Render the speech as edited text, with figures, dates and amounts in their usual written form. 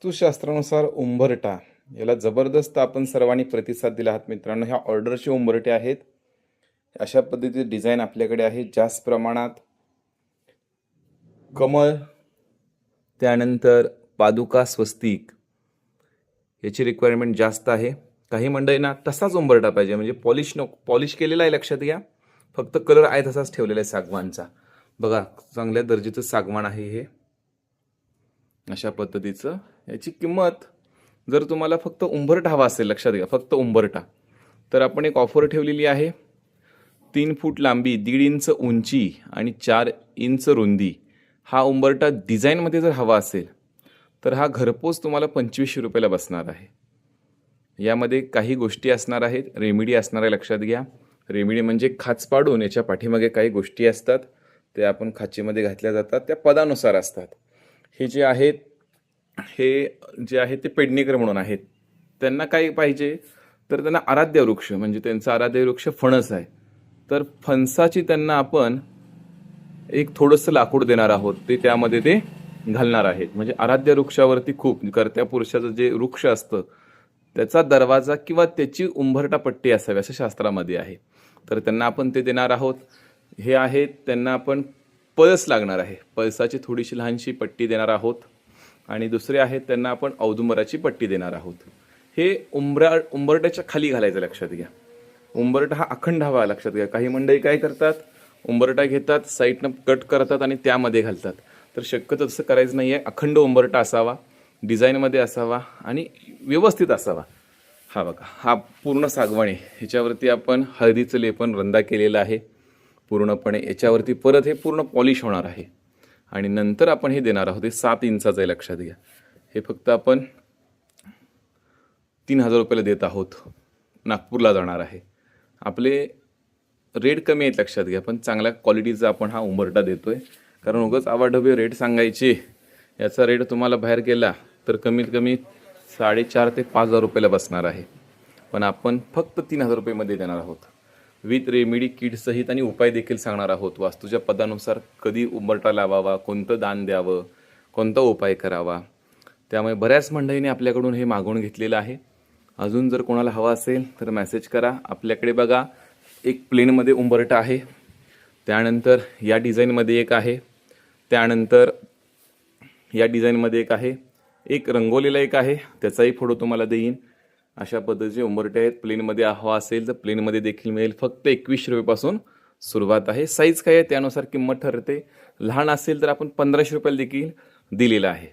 वास्तुशास्त्रानुसार उंबरठा याला जबरदस्त आपण सर्वांनी प्रतिसाद दिला आहात मित्रांनो. ह्या ऑर्डरचे उंबरठे आहेत. अशा पद्धतीचे डिझाईन आपल्याकडे आहे. जास्त प्रमाणात कमळ, त्यानंतर पादुका, स्वस्तिक याची रिक्वायरमेंट जास्त आहे. काही मंडळींना तसाच उंबरठा पाहिजे, म्हणजे पॉलिश केलेला आहे, लक्षात घ्या. फक्त कलर आहे तसाच ठेवलेला आहे सागवानचा. बघा, चांगल्या दर्जाचं सागवान आहे हे. अशा पद्धतीचं याची किंमत, जर तुम्हाला फक्त उंबरठा हवा असेल, लक्षात घ्या, फक्त उंबरठा, तर आपण एक ऑफर ठेवलेली आहे. 3 फूट लांबी, 1.5 इंच उंची आणि 4 इंच रुंदी. हा उंबरठा डिझाईनमध्ये जर हवा असेल तर हा घरपोच तुम्हाला 2500 रुपयाला बसणार आहे. यामध्ये काही गोष्टी असणार आहेत, रेमेडी असणार आहे, लक्षात घ्या. रेमेडी म्हणजे खाच पाडून याच्या पाठीमागे काही गोष्टी असतात, ते आपण खाचीमध्ये घातल्या जातात, त्या पदानुसार असतात. हे जे आहेत, हे जे आहे ते पेडणेकर म्हणून आहेत. त्यांना काय पाहिजे, तर त्यांना आराध्य वृक्ष, म्हणजे त्यांचा आराध्य वृक्ष फणस आहे, तर फणसाची त्यांना आपण एक थोडंसं लाकूड देणार आहोत, ते त्यामध्ये ते घालणार आहेत. म्हणजे आराध्य वृक्षावरती खूप कर्त्या पुरुषाचं जे वृक्ष असतं त्याचा दरवाजा किंवा त्याची उंबरठा पट्टी असावी असं शास्त्रामध्ये आहे, तर त्यांना आपण ते देणार आहोत. हे आहेत, त्यांना आपण पळस लागणार आहे, पळसाची थोडीशी लहानशी पट्टी देणार आहोत. आणि दुसरे आहेत, त्यांना आपण औदुंबराची पट्टी देणार आहोत. हे उंबरट्याच्या खाली घालायचं, लक्षात घ्या. उंबरठा हा अखंड हवा, लक्षात घ्या. काही मंडळी काय करतात, उंबरठा घेतात, साईडनं कट करतात आणि त्यामध्ये घालतात, तर शक्यतो तसं करायचं नाही आहे. अखंड उंबरठा असावा, डिझाईनमध्ये असावा आणि व्यवस्थित असावा. हा बघा, हा पूर्ण सागवान आहे. ह्याच्यावरती आपण हळदीचं लेपन रंदा केलेलं आहे पूर्णपणे. याच्यावरती परत हे पूर्ण पॉलिश होणार आहे आणि नंतर आपण हे देणार आहोत. हे 7 इंचाचं आहे, लक्षात घ्या. हे फक्त आपण 3000 रुपयाला देत आहोत. नागपूरला जाणार आहे. आपले रेट कमी आहेत, लक्षात घ्या, पण चांगल्या क्वालिटीचा आपण हा उंबरठा देतोय. कारण उगाच आवाढव्य रेट सांगायचे, याचा रेट तुम्हाला बाहेर गेला तर कमीत कमी 4,500 ते 5,000 रुपयाला बसणार आहे. पण आपण फक्त 3000 रुपयेमध्ये देणार आहोत, विथ रेमेडी किट सहित, आणि उपाय देखील सांगणार आहोत. वास्तूच्या पदानुसार कधी उंबरठा लावावा, कोणतं दान द्यावं, कोणता उपाय करावा. त्यामुळे बऱ्याच मंडळींनी आपल्याकडून हे मागवून घेतलेलं आहे. अजून जर कोणाला हवा असेल तर मेसेज करा. आपल्याकडे बघा, एक प्लेनमध्ये उंबरठा आहे, त्यानंतर या डिझाईनमध्ये एक आहे, त्यानंतर या डिझाईनमध्ये एक आहे, एक रंगवलेला एक आहे, त्याचाही फोटो तुम्हाला देईन. अशा पद्धतीचे उंबरठे आहेत. प्लेनमध्ये हवा असेल तर प्लेनमध्ये देखील मिळेल. फक्त 2100 रुपयापासून सुरुवात आहे. साईज काय आहे त्यानुसार किंमत ठरते. लहान असेल तर आपण 1500 रुपयाला देखील दिलेलं आहे.